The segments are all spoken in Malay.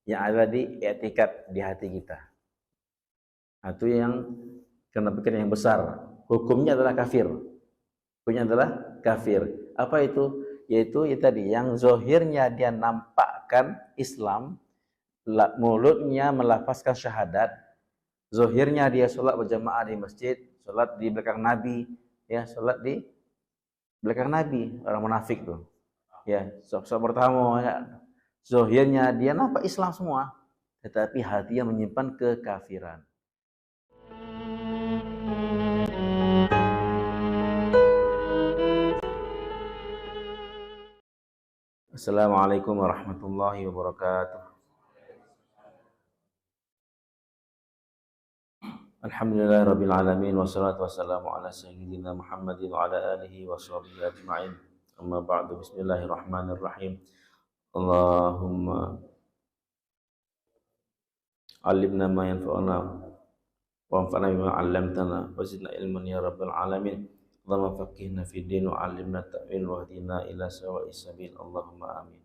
yang ada di i'tikad di hati kita. Itu yang kena pikiran yang besar. Hukumnya adalah kafir. Hukumnya adalah kafir. Apa itu? Yaitu ya tadi yang zohirnya dia nampakkan Islam, mulutnya melafazkan syahadat, zohirnya dia sholat berjamaah di masjid, sholat di belakang Nabi, ya sholat di belakang Nabi, orang munafik tuh. Ya, sok-sok pertama ya. Zohirnya dia nampak Islam semua, tetapi hatinya menyimpan kekafiran. Assalamualaikum warahmatullahi wabarakatuh. Alhamdulillahirabbil alamin wassalatu wassalamu ala sayyidina Muhammadin wa ala alihi washabihi ajma'in. Amma ba'du, bismillahirrahmanirrahim. Allahumma alimna ma yanfa'una wanfa'na bima 'allamtana wa zidna ilman ya rabbal alamin. Allahumma faqihna fid din wa 'allimna ta'wil wa hdina ila sawa'is sabil. Allahumma amin.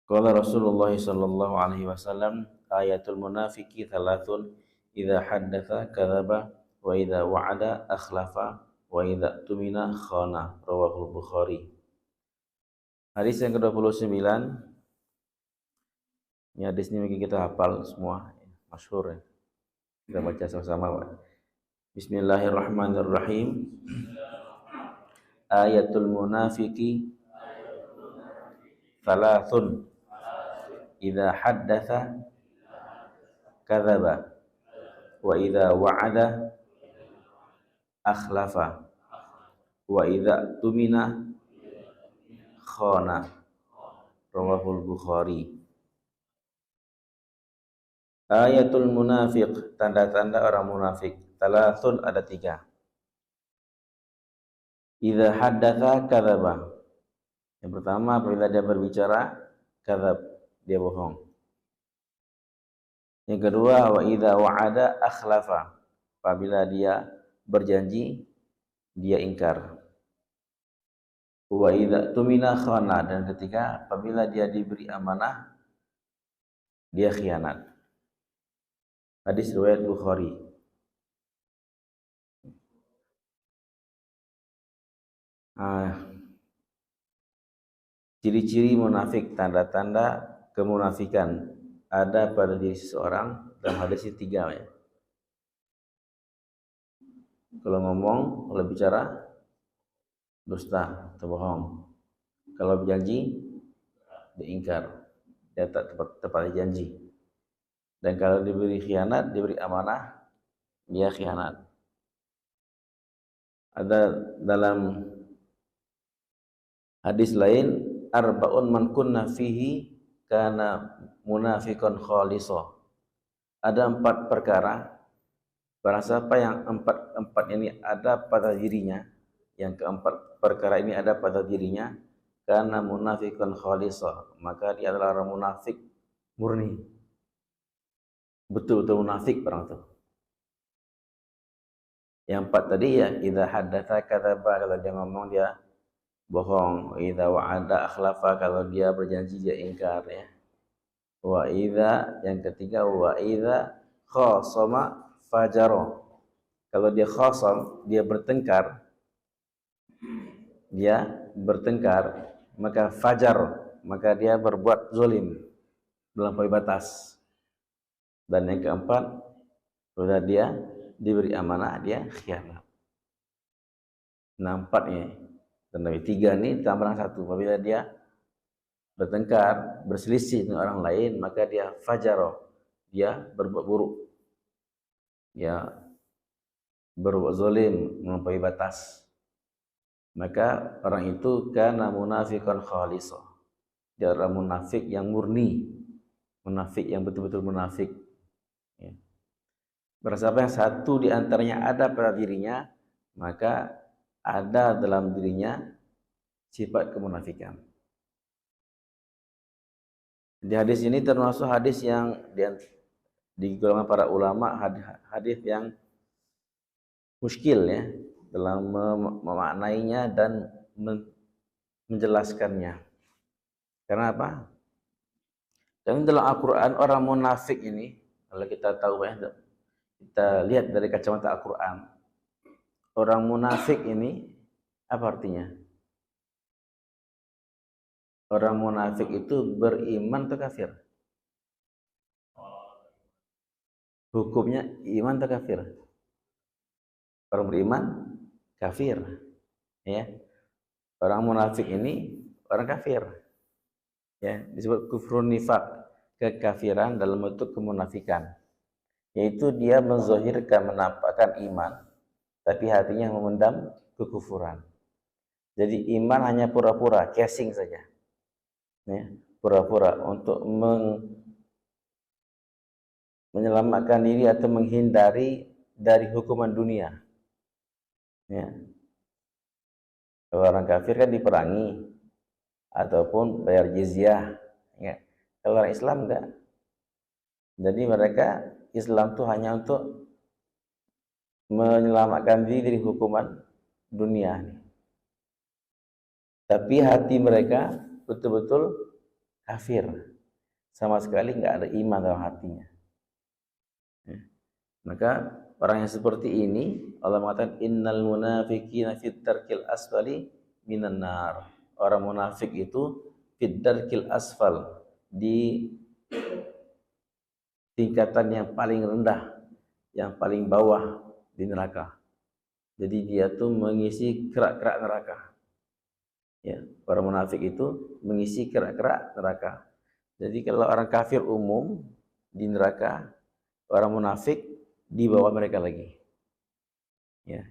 Qala Rasulullah sallallahu alaihi wasallam, ayatul munafiqi thalathun, idza haddatsa kadzaba wa idza wa'ada akhlafa wa idza tumina khana. Rawahul Bukhari. Hadis yang ke-29. Ini hadis ini mungkin kita hafal semua, masyhur ya. Kita baca sama-sama. Bismillahirrahmanirrahim. Ayatul munafiqi thalathun, idza haddatsa kadzaba wa idza wa'ada akhlafa wa idza tumina khana. Rawahul Bukhari. Ayatul munafiq, tanda-tanda orang munafik. Thalathun, ada 3. Idza haddatsa kadzaba. Yang pertama, apabila dia berbicara, kadzab, dia bohong. Yang kedua, wa idza wa'ada akhlafa. Apabila dia berjanji, dia ingkar. Wa idza tumina khana. Dan ketiga, apabila dia diberi amanah, dia khianat. Hadis riwayat Bukhari. Ciri-ciri munafik, tanda-tanda kemunafikan ada pada diri seseorang. Dalam hadis ini 3 ya. Kalau ngomong, kalau bicara, dusta atau bohong. Kalau berjanji, diingkar, dia tak tepat janji. Dan kalau diberi khianat, diberi amanah, dia khianat. Ada dalam hadis lain, arba'un man kunna fihi kana munafiqun khalisah. Ada 4 perkara, barang siapa yang empat ini ada pada dirinya, yang keempat perkara ini ada pada dirinya, kana munafiqun khalisah, maka dia adalah orang munafik murni. Betul-betul munafik orang itu. Yang 4 tadi ya, idza haddatsa kadzaba, kalau dia ngomong dia bohong. Idza wa'ada akhlafa, kalau dia berjanji dia ingkar ya. Wa idza, yang ketiga, wa idza khasama fajara. Kalau dia khasam, dia bertengkar, maka fajar, maka dia berbuat zalim, melampaui batas. Dan yang keempat, sudah dia diberi amanah, dia khianat. Nampaknya dan dari 3 ini tambah 1. Apabila dia bertengkar, berselisih dengan orang lain, maka dia fajaro, dia berbuat buruk, dia berbuat zalim, melampaui batas. Maka orang itu kana munafiqan khalisah, dia adalah munafik yang murni, munafik yang betul-betul munafik. Ya. Bersiapa yang satu di antaranya ada pada dirinya, maka ada dalam dirinya sifat kemunafikan. Di hadis ini termasuk hadis yang di golongan para ulama, hadis yang muskil ya dalam memaknainya dan menjelaskannya. Karena apa? Dan dalam Al-Quran orang munafik ini, kalau kita tahu ya, kita lihat dari kacamata Al-Quran, orang munafik ini apa artinya? Orang munafik itu beriman atau kafir? Hukumnya iman atau kafir? Orang beriman kafir, ya. Orang munafik ini orang kafir, ya. Disebut kufrun nifak, kekafiran dalam bentuk kemunafikan, yaitu dia menzahirkan, menampakkan iman, tapi hatinya memendam kekufuran. Jadi iman hanya pura-pura, casing saja, ya. Pura-pura untuk menyelamatkan diri atau menghindari dari hukuman dunia, ya. Kalau orang kafir kan diperangi ataupun bayar jizyah, ya. Kalau orang Islam enggak. Jadi mereka Islam itu hanya untuk menyelamatkan diri dari hukuman dunia. Tapi hati mereka betul-betul kafir, sama sekali enggak ada iman dalam hatinya. Maka orang yang seperti ini Allah mengatakan innal munafiqina fit darkil asfali minan nar. Orang munafik itu fit darkil asfal, di tingkatan yang paling rendah, yang paling bawah di neraka. Jadi dia tuh mengisi kerak-kerak neraka. Ya, orang munafik itu mengisi kerak-kerak neraka. Jadi kalau orang kafir umum di neraka, orang munafik di bawah mereka lagi, ya.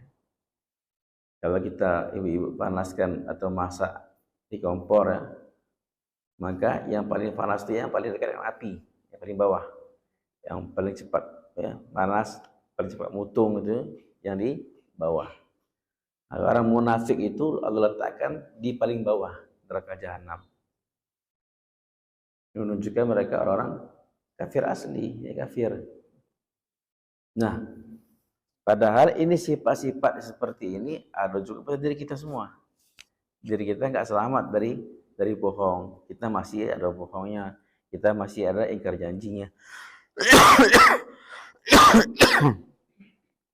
Kalau kita ibu-ibu panaskan atau masak di kompor, ya, maka yang paling panas itu yang paling dekat dengan api, yang paling bawah, yang paling cepat, ya, panas, paling cepat mutung itu yang di bawah. Nah, orang munafik itu Allah letakkan di paling bawah neraka jahanam. Ini menunjukkan mereka orang-orang kafir asli, ya, kafir. Nah, padahal ini sifat-sifat seperti ini ada juga pada diri kita semua. Diri kita nggak selamat dari bohong. Kita masih ada bohongnya. Kita masih ada ingkar janjinya.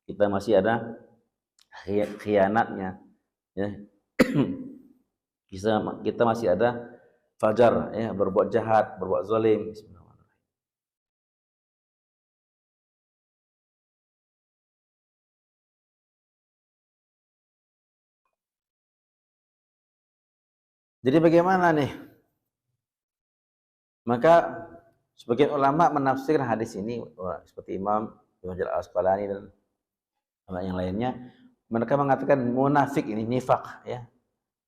Kita masih ada khianatnya. Ya. Kita masih ada fajar, ya, berbuat jahat, berbuat zalim. Jadi bagaimana nih? Maka sebagian ulama menafsirkan hadis ini seperti Imam Ibnu Hajar Al-Asqalani dan yang lainnya. Mereka mengatakan munafik ini nifak, ya.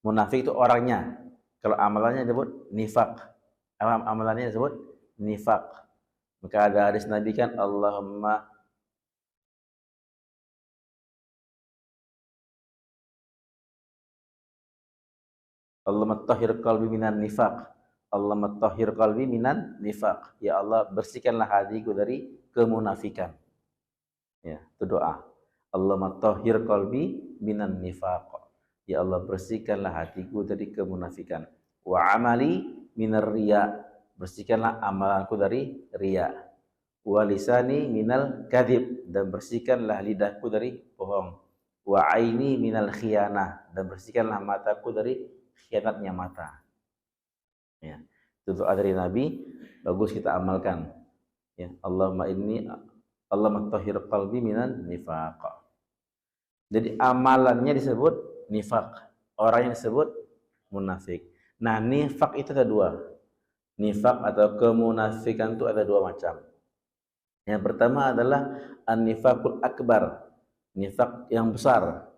Munafik itu orangnya. Kalau amalannya disebut nifak. Amalannya disebut nifak. Maka ada hadis Nabi kan Allahumma tahhir qalbi minan nifaq. Allahumma tahhir qalbi minan nifaq. Ya Allah, bersihkanlah hatiku dari kemunafikan. Ya, itu doa. Allahumma tahhir qalbi minan nifaq. Ya Allah, bersihkanlah hatiku dari kemunafikan. Wa amali minar riya. Bersihkanlah amalanku dari riya. Wa lisani minal kadhib. Dan bersihkanlah lidahku dari bohong. Wa aini minal khiyanah. Dan bersihkanlah mataku dari khianatnya mata. Ya, itu doa dari Nabi, bagus kita amalkan. Ya, Allahumma tahhir qalbi minan nifaq. Jadi amalannya disebut nifaq, orangnya disebut munafik. Nah, nifaq itu ada dua. Nifaq atau kemunafikan itu ada dua macam. Yang pertama adalah an-nifaqul akbar, nifaq yang besar.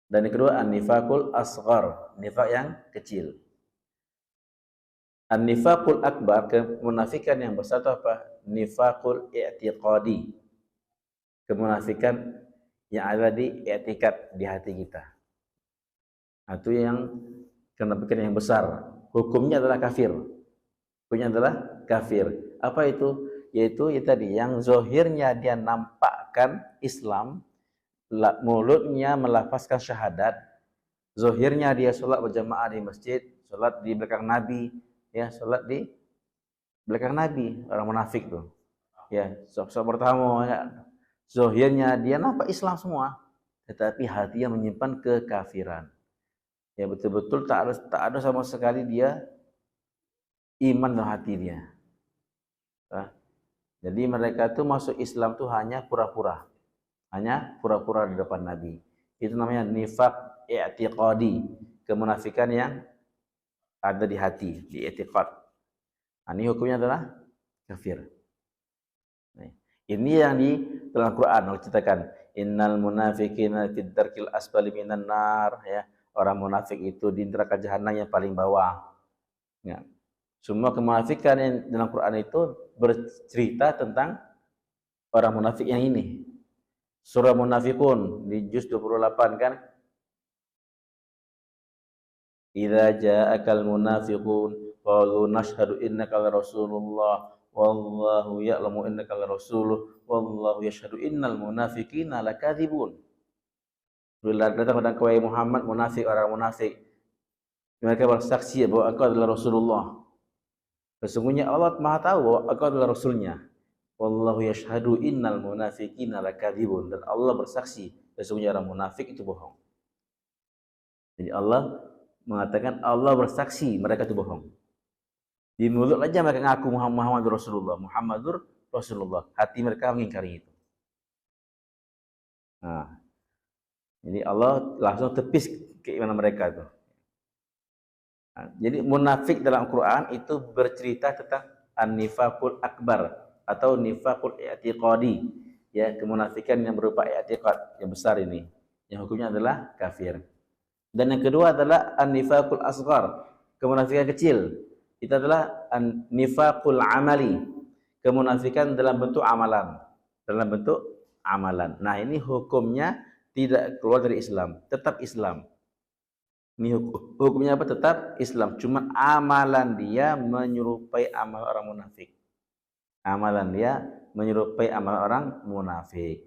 Dan yang kedua an-nifaqul asghar, nifaq yang kecil. An-nifaqul akbar, kemunafikan yang besar itu apa? Nifaqul i'tiqadi, kemunafikan yang ada di i'tikad, di hati kita. Itu yang kemunafikan yang besar. Hukumnya adalah kafir. Hukumnya adalah kafir. Apa itu? Yaitu tadi yang zahirnya dia nampakkan Islam, mulutnya melafazkan syahadat, zahirnya dia sholat berjamaah di masjid, sholat di belakang Nabi, ya, salat di belakang Nabi, orang munafik tuh. Ya, sok-sok pertama ya, zahirnya dia nampak Islam semua, tetapi hatinya menyimpan kekafiran. Ya, betul-betul tak ada sama sekali dia iman dalam hati dia. Nah, jadi mereka tuh masuk Islam tuh hanya pura-pura. Hanya pura-pura di depan Nabi. Itu namanya nifaq i'tiqadi, kemunafikan yang ada di hati, di i'tiqad. Nah, ini hukumnya adalah kafir. Ini yang di dalam Quran Allah ceritakan, innal munafiqina fid darkil asfali minan nar, ya. Orang munafik itu di neraka jahanam yang paling bawah. Ya. Semua kemunafikan yang dalam Quran itu bercerita tentang orang munafik yang ini. Surah Munafikun di juz 28 kan, idza ja'akal munafiqun qalu nashhadu innaka la rasulullah wallahu ya'lamu innaka la rasuluh wallahu yashhadu innal munafiqina lakadzibun. Bila datang kepada wahai Muhammad munafik, orang munafik, mereka bersaksi bahwa engkau adalah Rasulullah. Sesungguhnya Allah Maha tahu bahwa engkau adalah Rasulnya. Wallahu yashhadu innal munafiqina lakadzibun, dan Allah bersaksi sesungguhnya orang munafik itu bohong. Jadi Allah mengatakan, Allah bersaksi mereka itu bohong. Di mulut aja mereka ngaku Muhammadur Rasulullah, hati mereka mengingkari itu. Nah, jadi Allah langsung tepis keimanan mereka itu. Nah, jadi munafik dalam Quran itu bercerita tentang an-nifaqul akbar atau nifaqul i'tiqadi, ya, kemunafikan yang berupa i'tiqad yang besar ini, yang hukumnya adalah kafir. Dan yang kedua adalah an-nifaqul asghar, kemunafikan kecil. Itu adalah an-nifaqul amali, kemunafikan dalam bentuk amalan, Nah, ini hukumnya tidak keluar dari Islam, tetap Islam. Ini hukumnya apa? Tetap Islam. Cuma amalan dia menyerupai amal orang munafik. Amalan dia menyerupai amal orang munafik.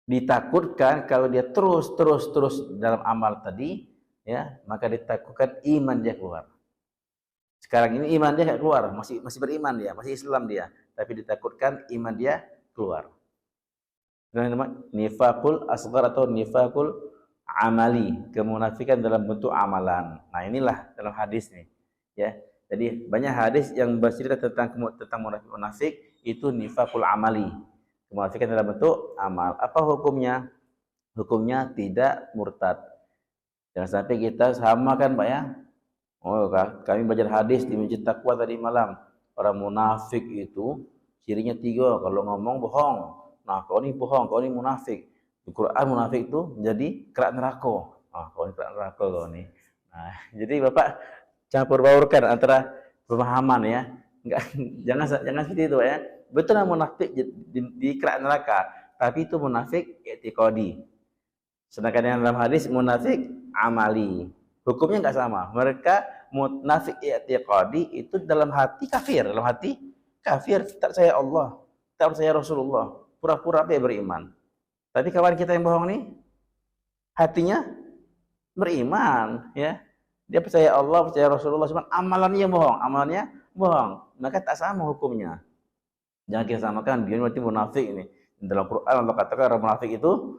Ditakutkan kalau dia terus dalam amal tadi, ya, maka ditakutkan iman dia keluar. Sekarang ini iman dia enggak keluar, masih beriman dia, masih Islam dia, tapi ditakutkan iman dia keluar. Ini namanya nifaqul asghar atau nifaqul amali, kemunafikan dalam bentuk amalan. Nah, inilah dalam hadis nih, ya. Jadi banyak hadis yang bercerita tentang munafik itu nifaqul amali, kemunafikan dalam bentuk amal. Apa hukumnya? Hukumnya tidak murtad. Jangan sampai kita samakan, Pak, ya. Oh, kami belajar hadis di Masjid Taqwa tadi malam. Orang munafik itu cirinya 3, kalau ngomong bohong. Nah, kau ini bohong, kau ini munafik. Di Quran munafik itu menjadi kerak neraka. Ah, kau ini kerak neraka kau ini. Nah, jadi Bapak campur baurkan antara pemahaman, ya. Enggak, jangan seperti itu, ya. Betul lah munafik di kerak neraka, tapi itu munafik i'tiqadi. Sedangkan yang dalam hadis munafik amali. Hukumnya enggak sama. Mereka munafik i'tiqadi itu dalam hati kafir, tak percaya Allah, tak percaya Rasulullah, pura-pura dia beriman. Tapi kawan kita yang bohong nih, hatinya beriman, ya. Dia percaya Allah, percaya Rasulullah, cuma amalannya bohong. Maka tak sama hukumnya. Jangan kita samakan, dia berarti munafik ini. Dalam Quran Allah katakan orang munafik itu,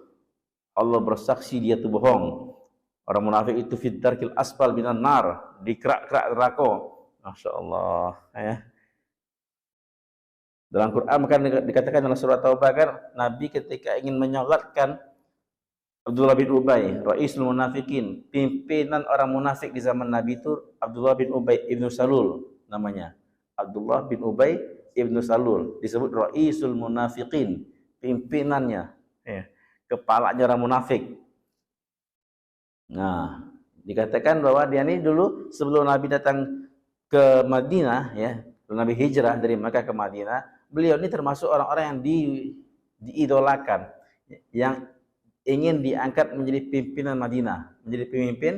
Allah bersaksi dia itu bohong. Orang munafik itu fid darkil asfal minan nar, di kerak-kerak neraka. Masya Allah, ya. Dalam Quran maka dikatakan dalam surah Taubah kan, Nabi ketika ingin menyolatkan Abdullah bin Ubay, Raisul Munafikin, pimpinan orang munafik di zaman Nabi itu Abdullah bin Ubay ibnu Salul namanya. Abdullah bin Ubay ibnu Salul disebut Raisul Munafikin, pimpinannya, ya, kepalanya orang munafik. Nah, dikatakan bahwa dia ini dulu sebelum Nabi datang ke Madinah, ya, Nabi hijrah dari Makkah ke Madinah, beliau ini termasuk orang-orang yang diidolakan, yang ingin diangkat menjadi pimpinan Madinah, menjadi pemimpin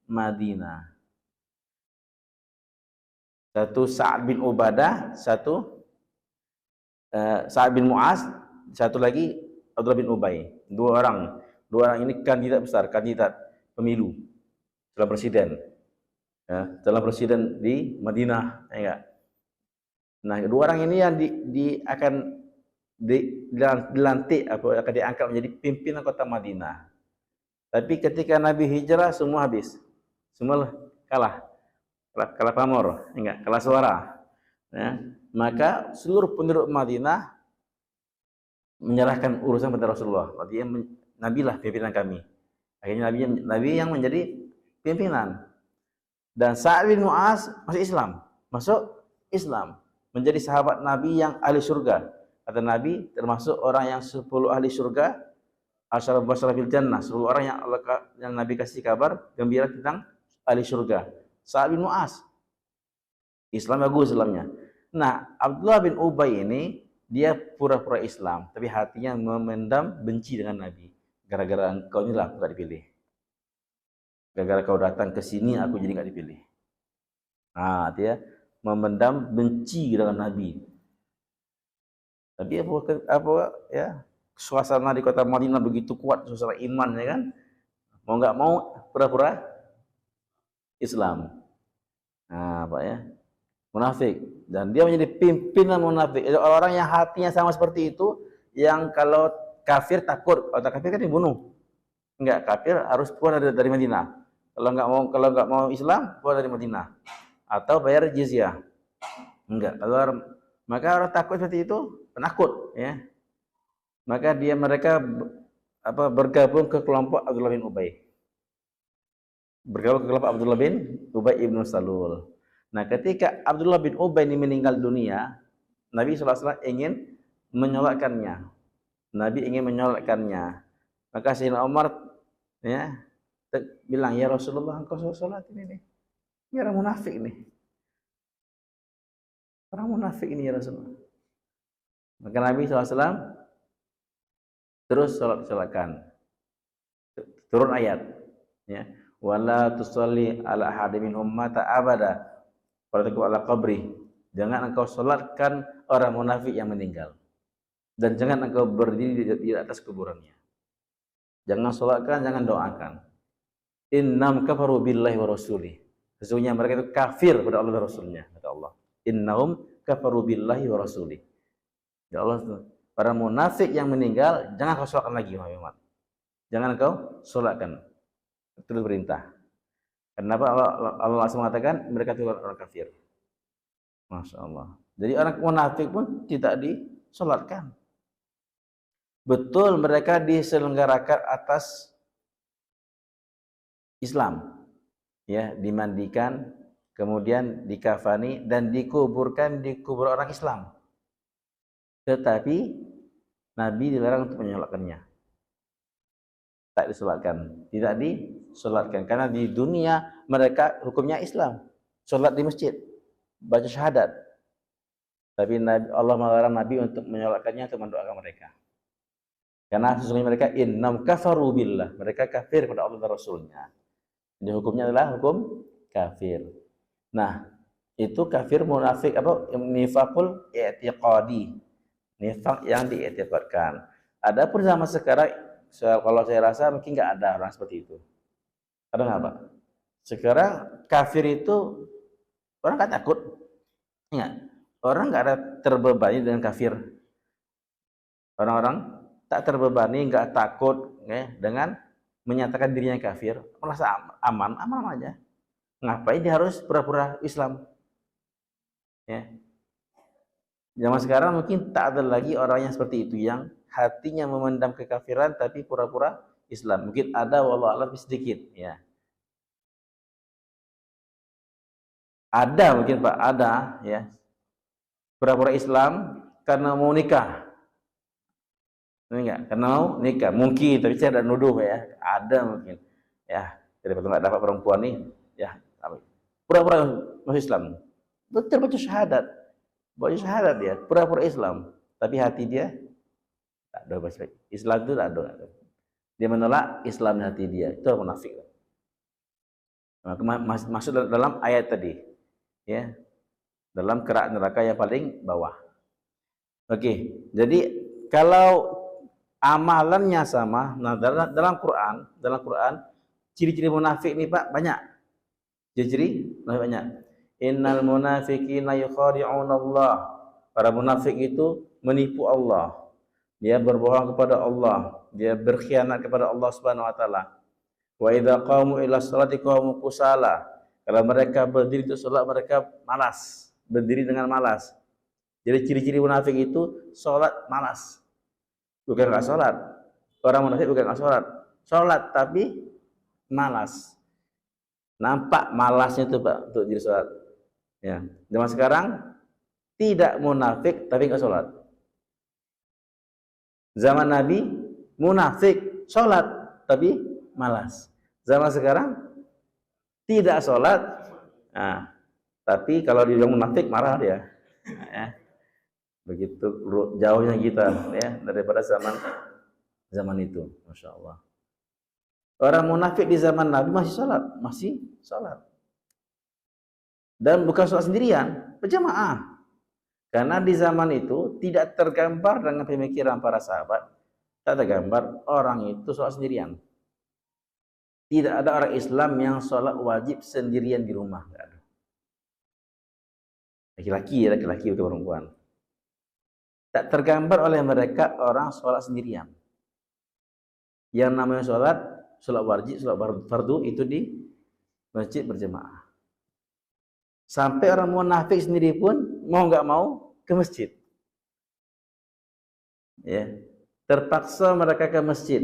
Madinah. Satu Sa'ad bin Ubadah, satu Sa'ad bin Mu'az, satu lagi Abdullah bin Ubay. Dua orang ini kandidat besar, kandidat pemilu calon presiden. ya, calon presiden di Madinah, ya enggak? Nah, dua orang ini yang akan dilantik atau akan diangkat menjadi pimpinan kota Madinah. Tapi ketika Nabi hijrah semua habis. Semua kalah. Kalah pamor, enggak, kalah suara. Ya. Maka seluruh penduduk Madinah menyerahkan urusan kepada Rasulullah. Artinya Nabi lah pimpinan kami. Akhirnya Nabi yang menjadi pimpinan. Dan Sa'ad bin Mu'az masuk Islam. Masuk Islam. Menjadi sahabat Nabi yang ahli surga. Kata Nabi termasuk orang yang 10 ahli surga. Asyaraf basyarah fil jannah. 10 orang yang Nabi kasih kabar gembira tentang ahli surga. Sa'ad bin Mu'az. Islam bagus Islamnya. Nah, Abdullah bin Ubay ini dia pura-pura Islam, tapi hatinya memendam benci dengan Nabi. Gara-gara engkau inilah aku gak dipilih. Gara-gara kau datang ke sini aku jadi gak dipilih. Nah, dia memendam benci dengan Nabi. Tapi apa ya? Suasana di kota Madinah begitu kuat, suasana iman ya kan? Mau nggak mau pura-pura Islam. Nah, Pak ya, munafik. Dan dia menjadi pimpinan munafik. Orang yang hatinya sama seperti itu, yang kalau kafir takut, kalau kafir kan dibunuh. Enggak, kafir harus keluar dari Madinah. Kalau nggak mau Islam, keluar dari Madinah. Atau bayar jizyah. Enggak, maka orang takut seperti itu, penakut ya. Maka mereka bergabung ke kelompok Abdullah bin Ubay. Bergabung ke kelompok Abdullah bin Ubay ibn Salul. Nah, ketika Abdullah bin Ubay ini meninggal dunia, Nabi SAW ingin menyolatkannya. Nabi ingin menyolatkannya. Maka Sayyidina Umar ya bilang, ya Rasulullah, engkau sholat ini nih. Ini orang munafik nih. Orang munafik ini ya Rasulullah. Maka Nabi SAW terus sholatkan. Turun ayat. Ya. Wala tusalli ala ahadin minhum mata abada. Wala ala qabri. Jangan engkau sholatkan orang munafik yang meninggal. Dan jangan engkau berdiri di atas kuburannya. Jangan sholatkan, jangan doakan. Innam kafaru billahi wa rasulih. Sesungguhnya mereka itu kafir pada Allah dan Rasulnya. Kata Allah. Innahum kafaru billahi wa rasulih. Ya Allah, para munafik yang meninggal jangan kau sholatkan lagi Muhammad. Jangan kau sholatkan. Itu perintah. Kenapa Allah mengatakan mereka itu orang kafir. Masya Allah. Jadi orang munafik pun tidak disolatkan. Betul mereka diselenggarakan atas Islam, ya, dimandikan, kemudian dikafani dan dikuburkan di kubur orang Islam. Tetapi Nabi dilarang untuk menyolatkannya. Tak disolatkan, tidak disolatkan karena di dunia mereka hukumnya Islam, solat di masjid, baca syahadat. Tapi Allah melarang Nabi untuk menyolatkannya, untuk mendoakan mereka. Karena sesungguhnya mereka innam kafaru billah, mereka kafir kepada Allah dan Rasulnya. Jadi hukumnya adalah hukum kafir. Nah, itu kafir munafik nifaqul i'tiqadi, nifaq yang diiktikadkan. Adapun zaman sekarang, kalau saya rasa mungkin nggak ada orang seperti itu. Ada nggak Pak? Sekarang kafir itu orang nggak takut, ingat, orang nggak ada terbebani dengan kafir. Orang-orang tak terbebani, nggak takut ya, dengan menyatakan dirinya kafir, merasa aman aja. Ngapain dia harus pura-pura Islam? Ya. Zaman sekarang mungkin tak ada lagi orang yang seperti itu, yang hatinya memendam kekafiran tapi pura-pura Islam. Mungkin ada, wallahu a'lam, sedikit ya. Ada mungkin Pak, ada ya. Pura-pura Islam karena mau nikah. Enggak, karena mau nikah. Mungkin, tapi saya tidak nuduh ya. Ada mungkin. Ya, daripada enggak dapat perempuan nih, ya, pura-pura masuk Islam. Betul baca syahadat. Baca syahadat dia, pura-pura Islam, tapi hati dia tak ada bahasa Islam itu tak ada. Dia menolak Islam di hati dia, itu munafik. Masuk dalam ayat tadi, ya, dalam kerak neraka yang paling bawah. Oke, jadi kalau amalannya sama, nah dalam Quran, ciri-ciri munafik ini Pak banyak. Jadi banyak. Innal munafiqina yukhadi'una Allah. Para munafik itu menipu Allah. Dia berbohong kepada Allah, dia berkhianat kepada Allah Subhanahu wa taala. Wa idza qamu ila sholati qamu kusala. Kalau mereka berdiri untuk salat mereka malas, berdiri dengan malas. Jadi ciri-ciri munafik itu salat malas. Bukan enggak salat. Orang munafik bukan enggak salat. Salat tapi malas. Nampak malasnya itu Pak untuk diri salat. Ya, zaman sekarang tidak munafik tapi enggak salat. Zaman Nabi munafik salat tapi malas. Zaman sekarang tidak salat, nah, tapi kalau dibilang munafik marah dia. Ya. Begitu jauhnya kita ya daripada zaman itu, masya Allah. Orang munafik di zaman Nabi masih salat, dan bukan salat sendirian, berjamaah. Karena di zaman itu tidak tergambar dengan pemikiran para sahabat, tak tergambar orang itu salat sendirian. Tidak ada orang Islam yang salat wajib sendirian di rumah, enggak ada. Laki-laki bukan perempuan. Tak tergambar oleh mereka orang sholat sendirian. Yang namanya sholat wajib, sholat fardu itu di masjid berjamaah. Sampai orang munafik sendiri pun mau nggak mau ke masjid. Ya, terpaksa mereka ke masjid.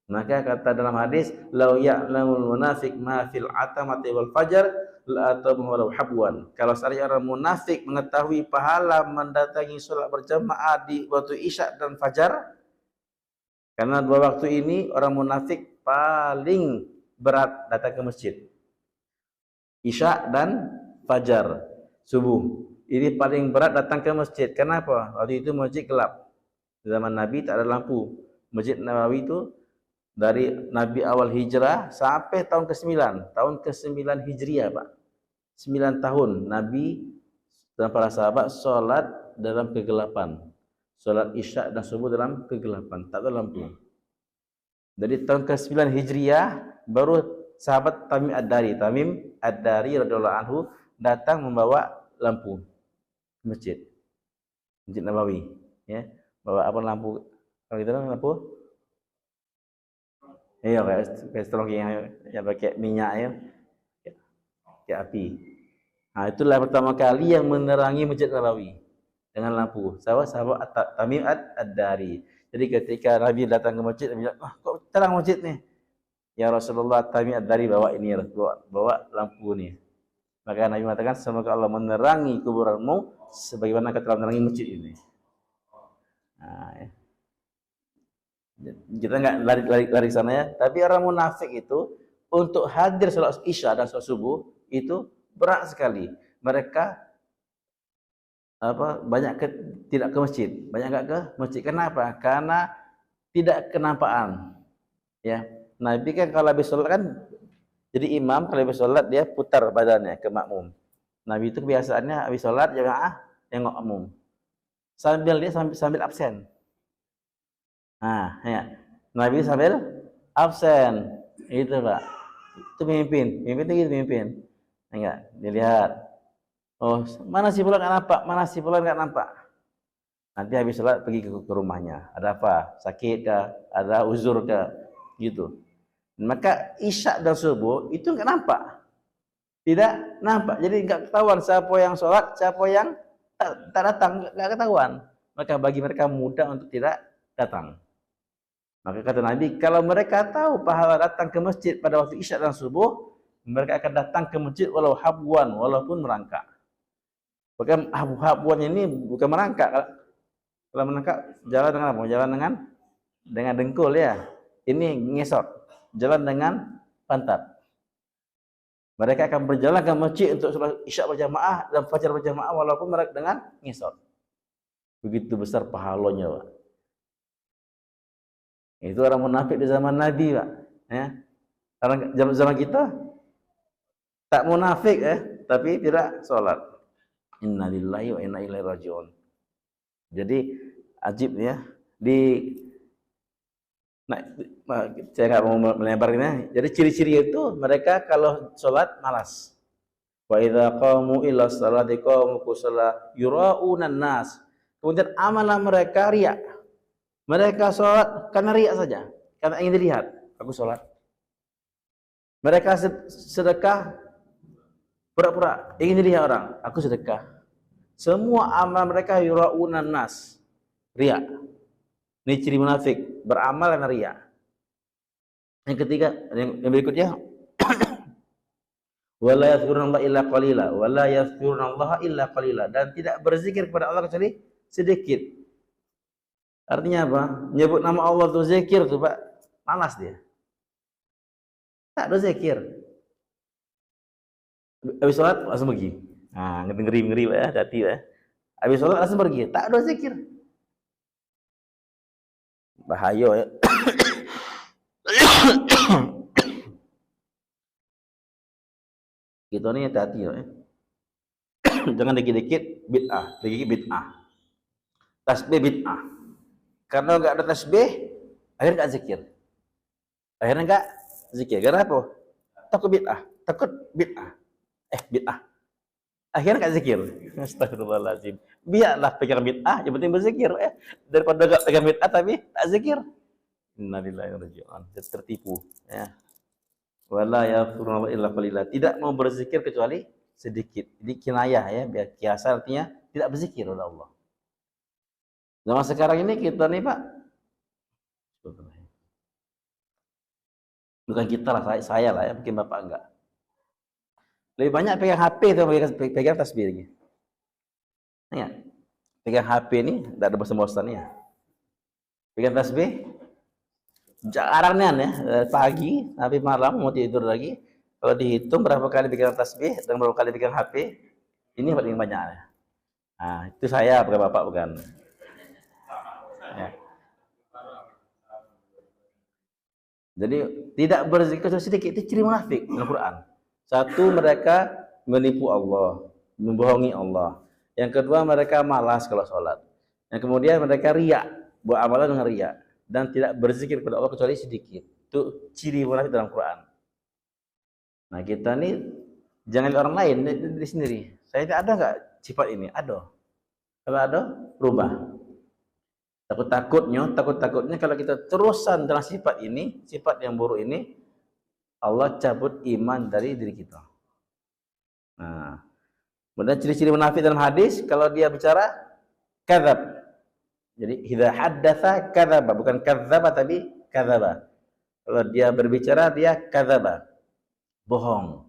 Maka kata dalam hadis, "Lau ya'lamul munafiq ma fil atamati wal fajar la atamu walau habwan." Kalau seandainya orang munafik mengetahui pahala mendatangi salat berjamaah di waktu Isya dan Fajar, karena dua waktu ini orang munafik paling berat datang ke masjid. Isya dan Fajar, subuh. Ini paling berat datang ke masjid. Kenapa? Waktu itu masjid gelap. Zaman Nabi tak ada lampu. Masjid Nabawi itu dari Nabi awal hijrah sampai tahun ke-9. Tahun ke-9 Hijriah, Pak. 9 tahun Nabi dan para sahabat sholat dalam kegelapan. Sholat Isya dan subuh dalam kegelapan. Tak ada lampu. Dari tahun ke-9 Hijriah, baru sahabat Tamim Ad-Dari radhiyallahu anhu datang membawa lampu masjid. Masjid Nabawi. Ya. Bawa apa lampu? Kalau kita lampu? Iya, kayak strong yang pakai minyak ya, kayak api. Nah, itulah pertama kali yang menerangi Masjid Nabawi dengan lampu. Sahabat Tamim Ad-Dari. Jadi ketika Nabi datang ke masjid, Nabi bilang, kok terang masjid nih? Ya Rasulullah, Tamim Ad-Dari bawa ini, bawa lampu nih. Maka Nabi mengatakan, semoga Allah menerangi kuburanmu sebagaimana kau telah menerangi masjid ini. Nah, ya. Kita nggak lari sana ya, tapi orang munafik itu untuk hadir salat Isya dan salat subuh itu berat sekali. Mereka tidak ke masjid, banyak nggak ke masjid. Kenapa? Karena tidak kenampaan. Ya, Nabi kan kalau habis salat kan jadi imam, kalau habis salat dia putar badannya ke makmum. Nabi itu kebiasaannya habis salat jamaah tengok makmum. Sambil absen. Nah, ya. Nabi sambil absen. Itu, Pak. Itu pemimpin. Pemimpin itu gitu, pemimpin. Enggak, dilihat. Oh, mana si fulan enggak nampak? Mana si fulan enggak nampak? Nanti habis salat pergi ke rumahnya. Ada apa? Sakit kah? Ada uzur kah? Gitu. Maka Isya dan subuh itu enggak nampak. Tidak nampak. Jadi enggak ketahuan siapa yang salat, siapa yang tak datang, enggak ketahuan. Maka bagi mereka mudah untuk tidak datang. Maka kata Nabi, kalau mereka tahu pahala datang ke masjid pada waktu Isya dan subuh, mereka akan datang ke masjid walaupun merangkak. Bahkan habwan ini bukan merangkak. Kalau merangkak jalan dengan apa? Jalan dengan dengkul ya. Ini ngesot. Jalan dengan pantat. Mereka akan berjalan ke masjid untuk salat Isya berjamaah dan Fajar berjamaah walaupun mereka dengan ngesot. Begitu besar pahalanya, Pak. Itu orang munafik di zaman Nabi, Pak. Ya. Orang zaman kita tak munafik tapi tidak sholat. Innalillahi wa inna ilaihi rajiun. Jadi ajib ya, di Nah, saya nggak mau melebarnya. Jadi ciri-ciri itu mereka kalau sholat malas. Wa idza qamu ila sholati qamu kusala yura'unan nas. Kemudian amalan mereka riya. Mereka sholat karena riya saja, karena ingin dilihat. Aku sholat. Mereka sedekah pura-pura ingin dilihat orang. Aku sedekah. Semua amal mereka yura'unan nas. Riya. Ini ciri munafik, beramal karena riya. Yang ketiga, yang berikutnya, wala yadhkurunallaha illa qalila, wala yadhkurunallaha illa qalila, dan tidak berzikir kepada Allah kecuali sedikit. Artinya apa? Menyebut nama Allah itu zikir tuh, Pak. Malas dia. Tak ada zikir. Habis sholat langsung pergi. Nah, ngeri-ngeri Pak ya, hati ya. Habis sholat langsung pergi. Tak ada zikir. Bahaya ya. Kita nih hati-hati ya. Jangan dikit-dikit bid'ah, dikit-dikit bid'ah. Tasbih bid'ah. Karena enggak ada tasbih, akhirnya enggak zikir. Akhirnya enggak zikir. Karena apa? Takut bid'ah, takut bid'ah. Bid'ah. Akhirnya enggak zikir. Astagfirullahaladzim. Biarlah pegang bid'ah, yang penting berzikir. Daripada enggak pegang bid'ah tapi tak zikir. Innalillahi wa inna ilaihi raji'un. Tertipu. Ya. Wala yadhkurunallaha illa qalila. Tidak mau berzikir kecuali sedikit. Jadi kinayah ya, biar kiasa artinya tidak berzikir oleh Allah. Zaman sekarang ini kita nih Pak, bukan kita lah, saya lah ya, mungkin Bapak enggak. Lebih banyak pegang HP itu pegang tasbih lagi. Ya, pegang HP ini tidak ada bosan-bosannya. Ya. Pegang tasbih jarang ya, pagi sampai malam mau tidur lagi. Kalau dihitung berapa kali pegang tasbih dan berapa kali pegang HP, ini paling banyak. Nah, itu saya bukan Bapak bukan. Ya. Jadi tidak berzikir sedikit itu ciri munafik dalam Quran. Satu, mereka menipu Allah, membohongi Allah. Yang kedua, mereka malas kalau sholat. Yang kemudian mereka riya, buat amalan dengan riya dan tidak berzikir kepada Allah kecuali sedikit. Itu ciri munafik dalam Quran. Nah kita nih jangan orang lain dari sendiri. Saya ada nggak sifat ini? Ada. Kalau ada, rubah. Takut-takutnya kalau kita terusan dalam sifat ini, sifat yang buruk ini, Allah cabut iman dari diri kita. Nah, kemudian ciri-ciri munafik dalam hadis, kalau dia bicara kadzab. Jadi idza haddatsa kadzaba, bukan kadzaba tapi kadzaba. Kalau dia berbicara dia kadzaba. Bohong.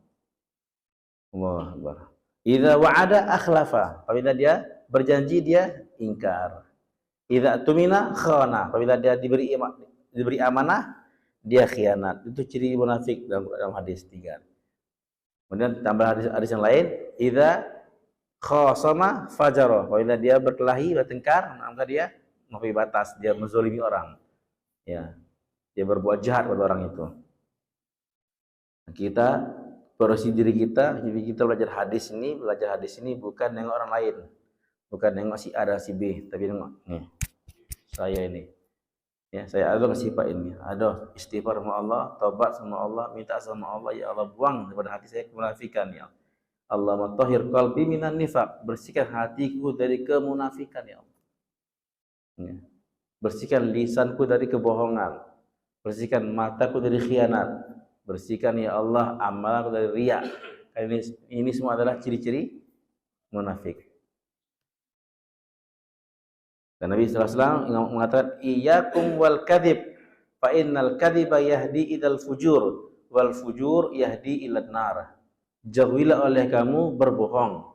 Allahu Akbar. Idza wa'ada akhlafa. Apabila dia berjanji dia ingkar. Idza tumina khana, apabila dia diberi amanah dia khianat. Itu ciri munafik dalam hadis 3. Kemudian tambah hadis yang lain, idza khasama fajara, apabila dia berkelahi, bertengkar, maka dia melampaui batas, dia menzalimi orang. Ya. Dia berbuat jahat pada orang itu. Kita bersih diri kita, jadi kita belajar hadis ini bukan nengok orang lain. Bukan nengok si A dan si B, tapi nengok nih. Saya ini. Ya, saya ada sifat ini. Ada istighfar sama Allah, taubat sama Allah, minta sama Allah, ya Allah buang daripada hati saya kemunafikan ya. Allah matahhir qalbi minan nifaq, bersihkan hatiku dari kemunafikan ya Allah. Ya. Bersihkan lisanku dari kebohongan. Bersihkan mataku dari khianat. Bersihkan ya Allah amalku dari riya. Ini semua adalah ciri-ciri munafik. Dan Nabi SAW mengatakan, iyyakum wal kadhib, fa innal kadhiba yahdi ilal fujur, wal fujur yahdi ilan nar. Jauhilah oleh kamu berbohong,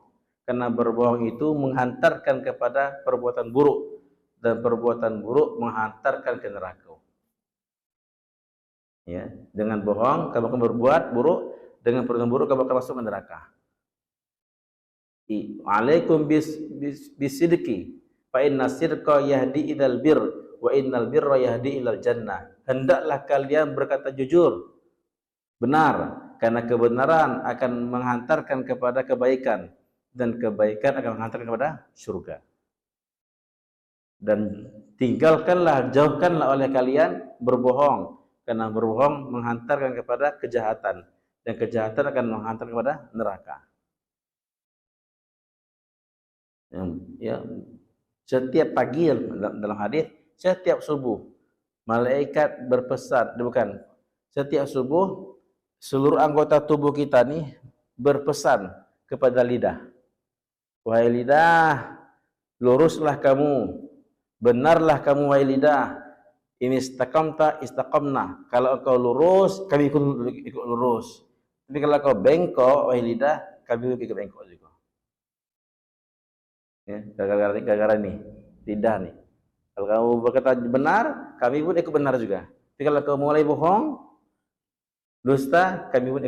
karena berbohong itu menghantarkan kepada perbuatan buruk, dan perbuatan buruk menghantarkan ke neraka. Ya, dengan bohong kamu akan berbuat buruk, dengan perbuatan buruk kamu akan masuk ke neraka. Alaikum bisidqi. Fa inna sirqa yahdi ilal bir wa innal birra yahdi ilal jannah. Hendaklah kalian berkata jujur, benar, karena kebenaran akan menghantarkan kepada kebaikan dan kebaikan akan menghantarkan kepada surga. Dan tinggalkanlah, jauhkanlah oleh kalian berbohong, karena berbohong menghantarkan kepada kejahatan, dan kejahatan akan menghantar kepada neraka. Ya, setiap pagi dalam hadis, setiap subuh malaikat berpesan, bukan, setiap subuh seluruh anggota tubuh kita nih berpesan kepada lidah. Wahai lidah, luruslah kamu, benarlah kamu wahai lidah. Ini istaqamta istaqamna. Kalau engkau lurus, kami ikut lurus. Tapi kalau kau bengkok wahai lidah, kami ikut bengkok juga. Ya, gara-gara ini lidah nih. Kalau kamu berkata benar, kami pun ikut benar juga. Tapi kalau kau mulai bohong, dusta, kami pun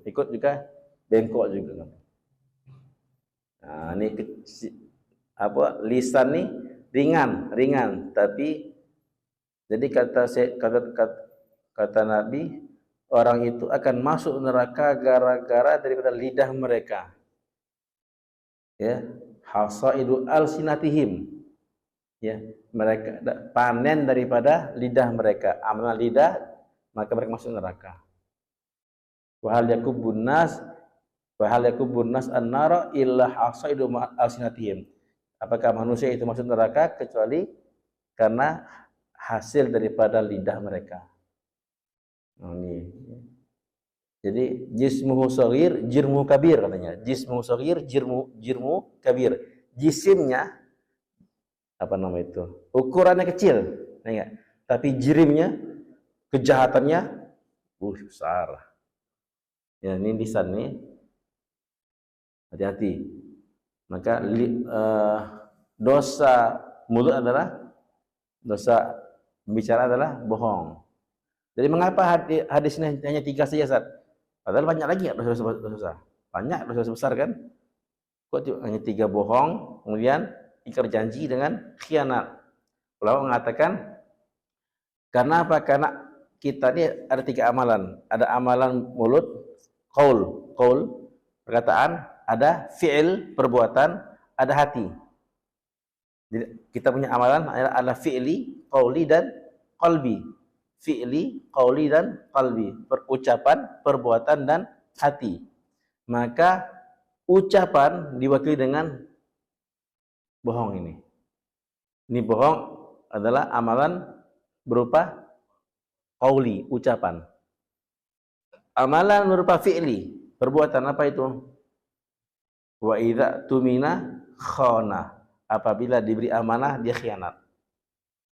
ikut juga bengkok juga. Nah, ini apa, lisan nih ringan, tapi jadi kata Nabi, orang itu akan masuk neraka gara-gara daripada lidah mereka. Ya, hasaidu alsinatihim. Ya, mereka panen daripada lidah mereka, amalan lidah, maka mereka masuk neraka. Wa hal yakubun nas an-nara illa hasaidu alsinatihim. Apakah manusia itu masuk neraka kecuali karena hasil daripada lidah mereka. Ini. Jadi jismuhu shaghir jirmuhu kabir katanya. Jismuhu shaghir jirmuhu kabir. Jisimnya apa nama itu? Ukurannya kecil, enggak? Tapi jirimnya, kejahatannya besar. Ya, ini lisan nih. Hati-hati. Maka dosa mulut adalah dosa bicara adalah bohong. Jadi mengapa hadis ini hanya 3 saja, Ustaz? Padahal banyak lagi dosa-dosa. Banyak dosa besar kan? Kok hanya 3 bohong, kemudian ingkar janji dengan khianat. Ulama mengatakan karena apa? Karena kita ini ada 3 amalan. Ada amalan mulut, qaul, perkataan, ada fi'il, perbuatan, ada hati. Jadi kita punya amalan ada fi'li, qauli dan qalbi. Fi'li, qauli dan qalbi. Ucapan, perbuatan dan hati. Maka ucapan diwakili dengan bohong ini. Ini bohong adalah amalan berupa qauli, ucapan. Amalan berupa fi'li, perbuatan apa itu? Wa idza tumina khana. Apabila diberi amanah dia khianat.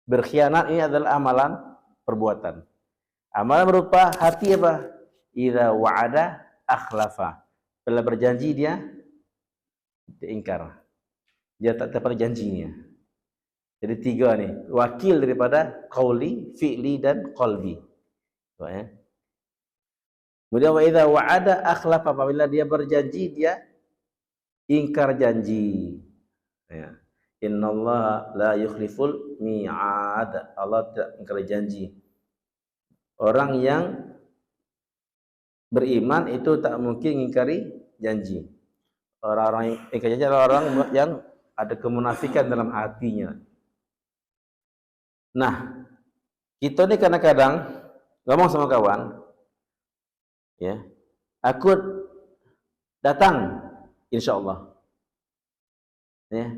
Berkhianat ini adalah amalan perbuatan. Amalan berupa hati apa? Idza wa'ada akhlafa. Bila berjanji dia ingkar. Dia tak tepat janjinya. Jadi 3 nih, wakil daripada qauli, fi'li dan qalbi. Ya. Kemudian wa idza wa'ada akhlafa, apabila dia berjanji dia ingkar janji. Ya. Innallaha la yukhliful mi'ad. Allah tidak ingkar janji. Orang yang beriman itu tak mungkin ingkari janji. Orang-orang yang ingkar janji adalah orang yang ada kemunafikan dalam hatinya. Nah, kita ini kadang-kadang ngomong sama kawan, ya, aku datang, insyaallah. Ya,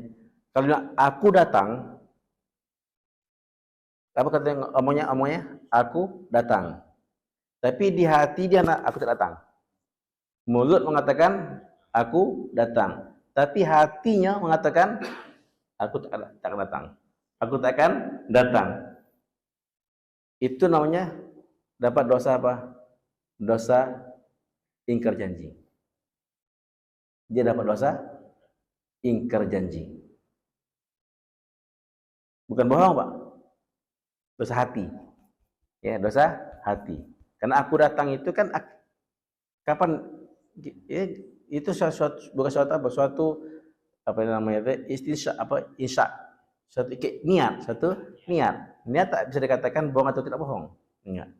kalau aku datang, apa katanya omongnya? Aku datang. Tapi di hati dia aku tidak datang. Mulut mengatakan aku datang. Tapi hatinya mengatakan aku tak akan datang. Aku tak akan datang. Itu namanya dapat dosa apa? Dosa ingkar janji. Dia dapat dosa ingkar janji. Bukan bohong, Pak. Dosa hati. Ya, dosa hati. Karena aku datang itu kan kapan ya, itu suatu apa namanya itu insya suatu niat tak bisa dikatakan bohong atau tidak bohong, ingat.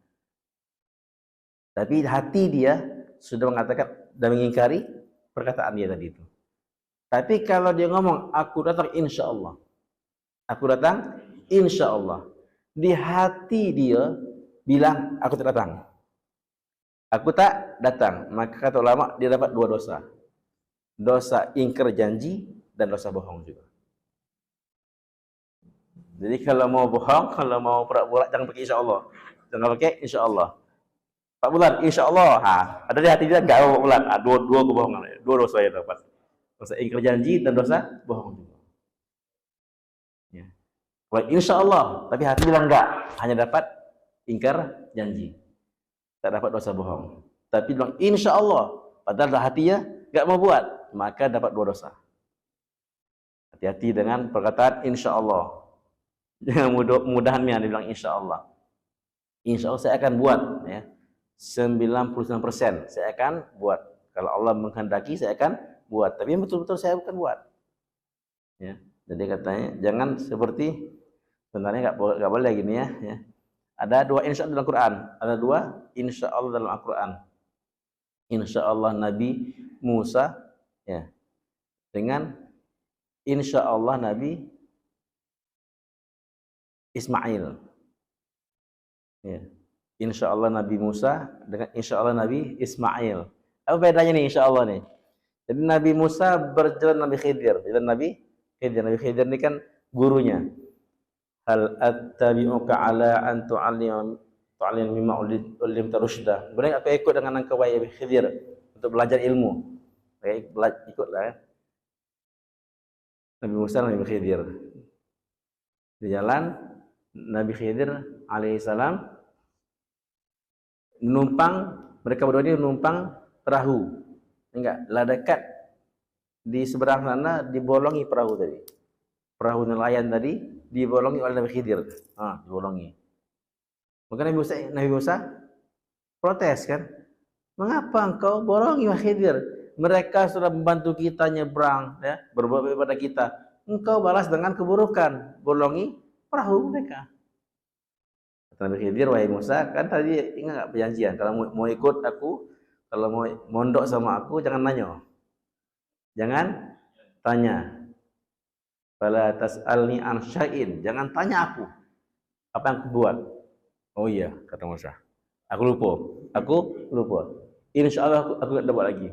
Tapi hati dia sudah mengatakan dan mengingkari perkataan dia tadi itu. Tapi kalau dia ngomong aku datang insya Allah, Aku datang, insya Allah. Di hati dia bilang, aku tak datang. Aku tak datang. Maka kata ulama, dia dapat 2 dosa. Dosa ingkar janji dan dosa bohong juga. Jadi kalau mau bohong, kalau mau pura-pura, jangan pakai insya Allah. Jangan pakai insya Allah. 4 bulan, insya Allah. Ada di hati dia, enggak 4 bulan. Dua kebohongan. 2 dosa yang dapat. Dosa ingkar janji dan dosa bohong juga. Ya. Wah, insya Allah, tapi hati bilang enggak, hanya dapat ingkar janji, tak dapat dosa bohong. Tapi bilang insya Allah, padahal hatinya enggak mau buat, maka dapat 2 dosa. Hati-hati dengan perkataan insya Allah. Jangan mudah-mudahannya dibilang insya Allah. Insya Allah saya akan buat, ya. 99% saya akan buat. Kalau Allah menghendaki saya akan buat, tapi betul-betul saya bukan buat. Ya. Jadi katanya jangan seperti sebenarnya nggak boleh gini ya. Ada 2 insya Allah dalam Quran. Ada 2 insya Allah dalam Al-Quran. Insya Allah Nabi Musa, ya, dengan insya Allah Nabi Ismail. Ya. Insya Allah Nabi Musa dengan insya Allah Nabi Ismail. Apa bedanya nih insya Allah nih? Jadi Nabi Musa berjalan Nabi Khidir. Jalan Nabi Khidir. Nabi Khidir ini kan gurunya. Hal attabi'uka ala an tu'allim mimma ulimta rusyda. Boleh aku ikut dengan engkau wahai Khidir untuk belajar ilmu. Baik, ikutlah ya. Nabi Musa Nabi Khidir. Di jalan Nabi Khidir alaihissalam menumpang, mereka berdua ini menumpang perahu. Enggak, lah dekat di seberang sana dibolongi perahu tadi. Perahu nelayan tadi dibolongi oleh Nabi Khidir. Dibolongi. Maka Nabi Musa protes kan? Mengapa engkau bolongi Nabi Khidir? Mereka sudah membantu kita nyebrang, ya, berbuat baik pada kita. Engkau balas dengan keburukan, bolongi perahu mereka. Kata Nabi Khidir, wahai Musa, kan tadi ingat enggak perjanjian? Kalau mau ikut aku, kalau mau mondok sama aku, jangan nanya. Jangan tanya. Fala tas'alni an syai'in. Jangan tanya aku apa yang aku buat. Oh iya, kata Musa. Aku lupa. Insya Allah aku tak buat lagi.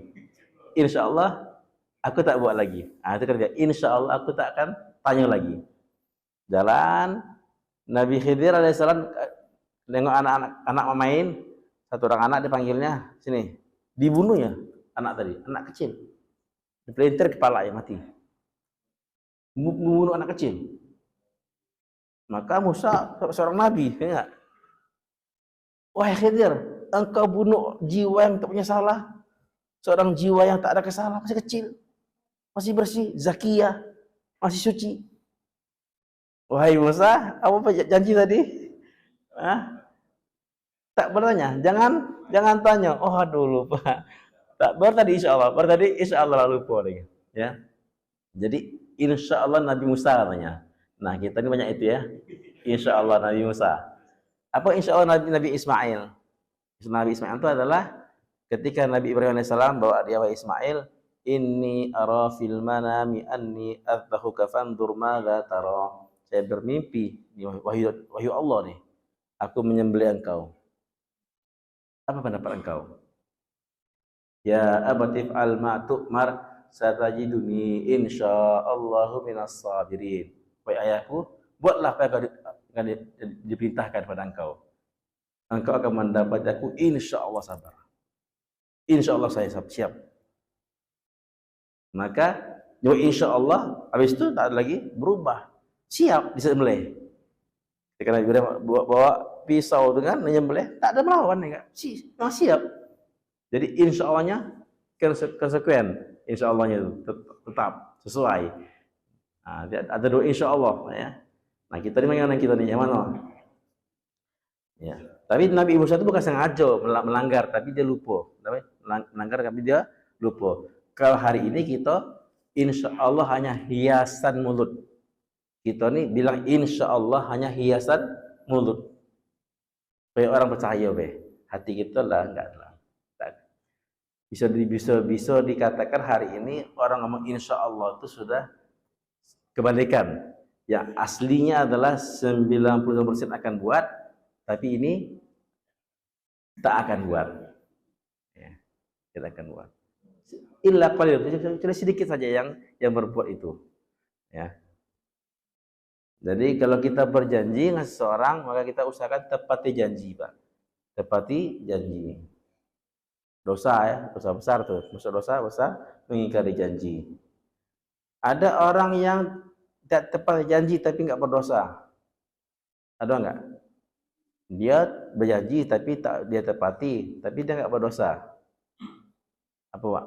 Insya Allah aku tak buat lagi. Itu kata dia. Insya Allah aku tak akan tanya lagi. Jalan Nabi Khidir alaihissalam tengok anak main. Satu orang anak dipanggilnya sini. Dibunuhnya anak tadi, anak kecil. Dipelintir kepala yang mati. Membunuh anak kecil. Maka Musa seorang nabi, ya. Wahai Khidir, engkau bunuh jiwa yang tak punya salah. Seorang jiwa yang tak ada kesalahan, masih kecil, masih bersih, zakiyah, masih suci. Wahai Musa, apa janji tadi? Tak bertanya, jangan tanya. Oh aduh lupa. Tak tadi insya Allah lupa lagi. Ya. Jadi insya Allah Nabi Musa katanya. Nah kita ini banyak itu ya. Insya Allah Nabi Musa. Apa insya Allah Nabi Ismail? Nabi Ismail itu adalah ketika Nabi Ibrahim alaihissalam bawa dia wahai Ismail, inni ara fil manami anni adzahuka fandur madza tara. Saya bermimpi, wahyu Allah nih. Aku menyembelih engkau. Apa pendapat engkau? Ya abatif al ma'tu'mar satajiduni insyaallahu minas sabirin. Wahai ayahku, buatlah apa yang akan diperintahkan pada engkau. Engkau akan mendapat aku insyaallah sabar. Insyaallah saya siap. Maka insyaallah habis itu tak ada lagi berubah. Siap disembelih. Ketika Nabi Ibrahim bawa pisau dengan menyembelih, tak ada melawan ya, memang siap. Jadi insya Allahnya konsekuen, insya Allahnya itu tetap sesuai. Nah, ada 2 insya Allah ya. Nah kita ini bagaimana kita nih, yang mana? Ya. Tapi Nabi Musa itu bukan sengaja melanggar, tapi dia lupa. Melanggar tapi dia lupa. Kalau hari ini kita insya Allah hanya hiasan mulut. Kita nih bilang insya Allah hanya hiasan mulut. Supaya orang percaya hati kita lah enggak lah. Bisa dikatakan hari ini orang ngomong insya Allah itu sudah kebalikan. Yang aslinya adalah 90% akan buat, tapi ini tak akan buat. Ya, tidak akan buat. Illa qalil, cuma sedikit saja yang berbuat itu. Ya. Jadi kalau kita berjanji dengan seseorang, maka kita usahakan tepati janji, Pak. Tepati janji. Dosa ya, dosa besar tuh. Dosa besar mengingkari janji. Ada orang yang tidak tepat janji tapi nggak berdosa. Ada nggak? Dia berjanji tapi tak dia tepati, tapi dia nggak berdosa. Apa, Pak?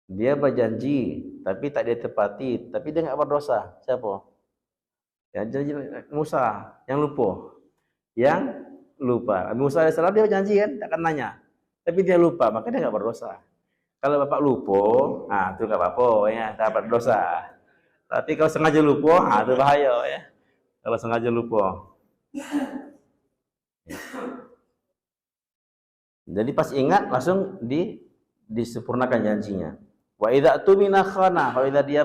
Dia berjanji tapi tak dia tepati, tapi dia nggak berdosa. Siapa? Ya, janji Musa yang lupa. Yang lupa. Musa alaihissalam dia berjanji kan, tak akan nanya. Tapi dia lupa, maka dia nggak berdosa. Kalau bapak lupa, nah itu nggak apa-apa ya, tak berdosa. Tapi kalau sengaja lupa, nah itu bahaya ya. Kalau sengaja lupa. Jadi pas ingat langsung disempurnakan janjinya. Wa idza tumina khana, kalau dia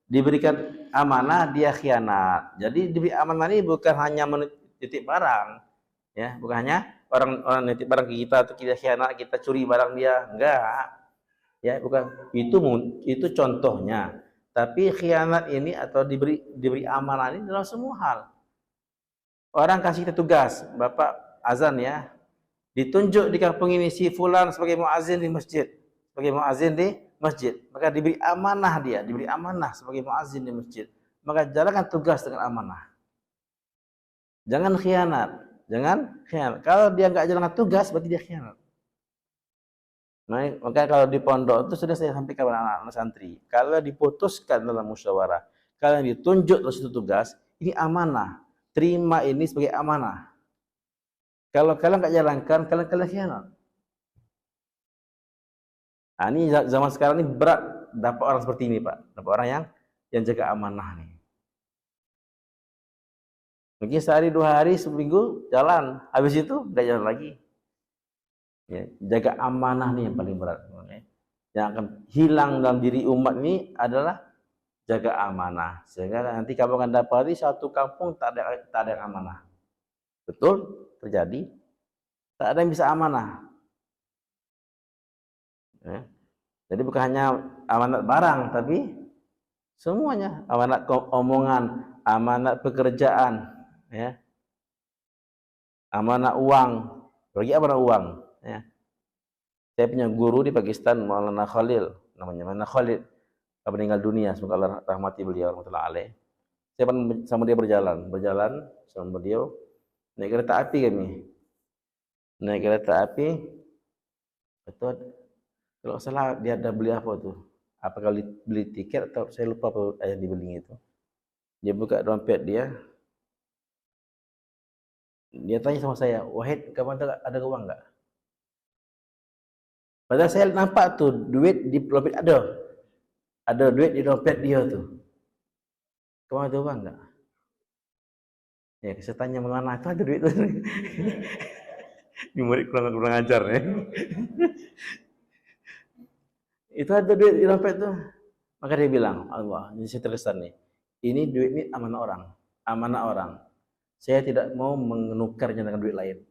diberikan amanah dia khianat. Jadi diberi amanah ini bukan hanya menitip barang, ya, bukan hanya orang nitip barang ke kita atau kita khianat, kita curi barang dia, enggak. Ya, bukan itu contohnya. Tapi khianat ini atau diberi amanah ini dalam semua hal. Orang kasih kita tugas, Bapak azan ya, ditunjuk di kampung ini si fulan sebagai muazin di masjid, sebagai muazin di masjid, maka diberi amanah dia, diberi amanah sebagai muazin di masjid, maka jalankan tugas dengan amanah. Jangan khianat, jangan khianat. Kalau dia nggak jalankan tugas, berarti dia khianat. Nah, maka kalau di pondok itu sudah saya sampaikan kepada anak-anak santri, kalau diputuskan dalam musyawarah, kalau ditunjuk dalam satu tugas, ini amanah, terima ini sebagai amanah. Kalau kalian nggak jalankan, kalian khianat. Nah, ini zaman sekarang ini berat dapat orang seperti ini, Pak. Dapat orang yang jaga amanah nih. Mungkin sehari, 2 hari, seminggu jalan, habis itu nggak jalan lagi. Ya, jaga amanah nih yang paling berat. Yang akan hilang dalam diri umat ini adalah jaga amanah. Sehingga nanti kamu akan dapati satu kampung tak ada yang amanah. Betul terjadi. Tak ada yang bisa amanah. Ya. Jadi bukan hanya amanat barang, tapi semuanya, amanat omongan, amanat pekerjaan, ya, amanat uang, bagi amanat uang. Ya. Saya punya guru di Pakistan, Maulana Khalil, namanya Maulana Khalid, meninggal dunia, semoga Allah rahmati beliau, rahmatullahi alaih. Saya sama dia berjalan sama beliau, naik kereta api kami, naik kereta api, betul. Kalau salah dia ada beli apa tuh? Apa kali beli tiket atau saya lupa apa yang dibeli itu. Dia buka dompet dia tanya sama saya, Wahid, kamu ada uang nggak? Padahal saya nampak tuh duit di dompet ada duit di dompet dia tuh. Kamu ada uang nggak? Ya, saya tanya mana itu ada duit tuh. Ini murid kurang ajar ya. Itu ada duit di dompet tuh. Maka dia bilang, Allah, ini saya terkesan nih. Ini duit ini amanah orang. Saya tidak mau menukarnya dengan duit lain.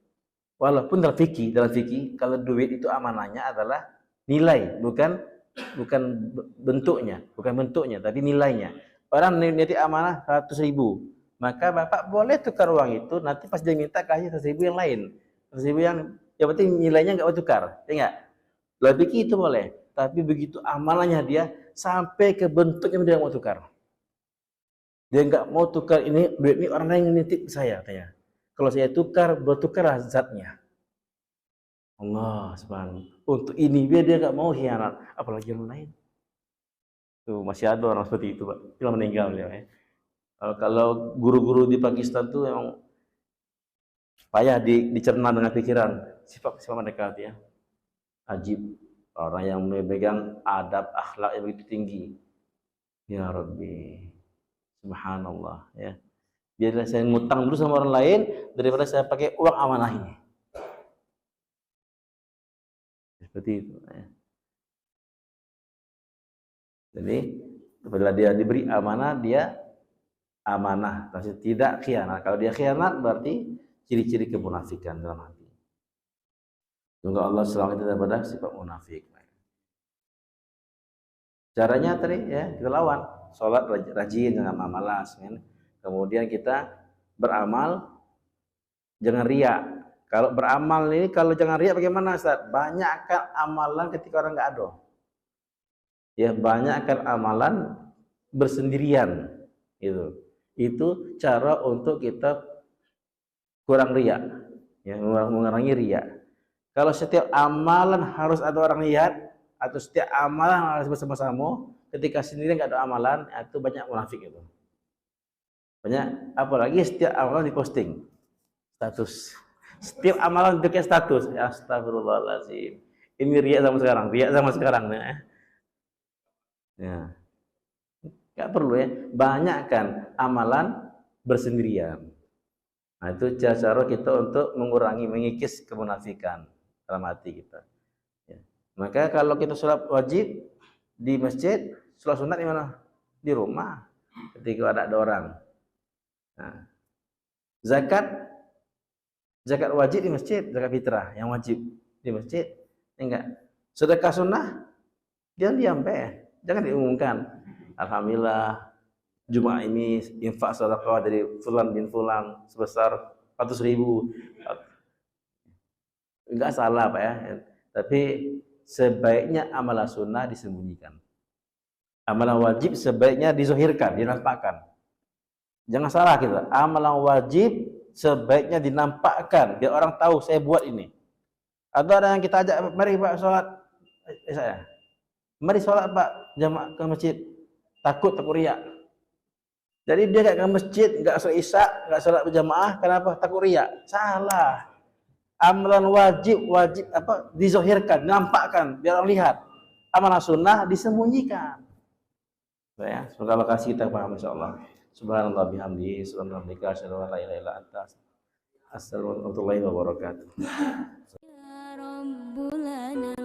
Walaupun dalam fikih, kalau duit itu amanahnya adalah nilai, bukan bentuknya, tapi nilainya. Orang nitip amanah 100.000, maka bapak boleh tukar uang itu. Nanti pas dia minta kasih 100.000 yang lain, 100.000 yang penting nilainya nggak bertukar, ya nggak? Dalam fikih itu boleh, tapi begitu amanahnya dia sampai ke bentuknya dia mau tukar. Dia nggak mau tukar ini duit ini orang lain yang nitip saya, katanya. Kalau saya tukar, bertukarlah zatnya. Allah subhanahu. Untuk ini dia nggak mau khianat, apalagi yang lain. Tuh masih ada orang seperti itu, Pak. Dia meninggal ya. Kalau guru-guru di Pakistan tuh memang payah dicerna dengan pikiran sifat mereka ya. Ajib, orang yang memegang adab akhlak yang begitu tinggi. Ya Rabbi, subhanallah ya. Biarlah saya ngutang dulu sama orang lain daripada saya pakai uang amanah ini. Seperti itu ya. Jadi Apabila dia diberi amanah, dia amanah, tapi tidak khianat. Kalau dia khianat berarti ciri-ciri kemunafikan dalam hati. Semoga Allah selamatkan kita daripada sifat munafik. Caranya tadi ya, kita lawan. Sholat rajin, jangan malas. Kan? Kemudian kita beramal, jangan riak. Kalau beramal ini, kalau jangan riak bagaimana Ustaz? Banyakkan amalan ketika orang nggak ada. Ya, banyakkan amalan bersendirian. Itu cara untuk kita kurang riak. Ya, mengurangi riak. Kalau setiap amalan harus ada orang lihat, atau setiap amalan harus bersama-sama, ketika sendiri nggak ada amalan, itu banyak munafik itu. Banyak, apalagi setiap amalan diposting status. Setiap amalan bikin status. Astagfirullahaladzim. Ini riak sama sekarang. Ya. Nggak perlu ya. Banyakkan amalan bersendirian. Nah, itu cara kita untuk mengurangi, mengikis kemunafikan dalam hati kita. Ya. Maka kalau kita sholat wajib di masjid, sholat sunat di mana? Di rumah. Ketika ada orang. Nah, zakat wajib di masjid, zakat fitrah yang wajib di masjid. Enggak. Sedekah sunnah, diam-diam jangan diumumkan. Alhamdulillah, Jumat ini infak sedekah dari fulan bin fulan sebesar 400.000. Enggak salah Pak ya. Tapi sebaiknya amalan sunnah disembunyikan. Amalan wajib sebaiknya dizohirkan, dinampakkan. Jangan salah kita. Amalan wajib sebaiknya dinampakkan biar orang tahu saya buat ini. Atau ada yang kita ajak, mari Pak sholat. Saya, mari sholat Pak jamaah ke masjid. Takut riak. Jadi dia nggak ke masjid, nggak sholat isya, nggak sholat berjamaah. Kenapa? Takut riak. Salah. Amalan wajib dizohirkan, dinampakkan biar orang lihat. Amalan sunnah disembunyikan. Ya, semoga Allah kasih kita paham insyaallah. Subhanallah bihamdihi, subhanallah asyhadu an la ilaha illa anta, astaghfiruka wa atubu ilaik.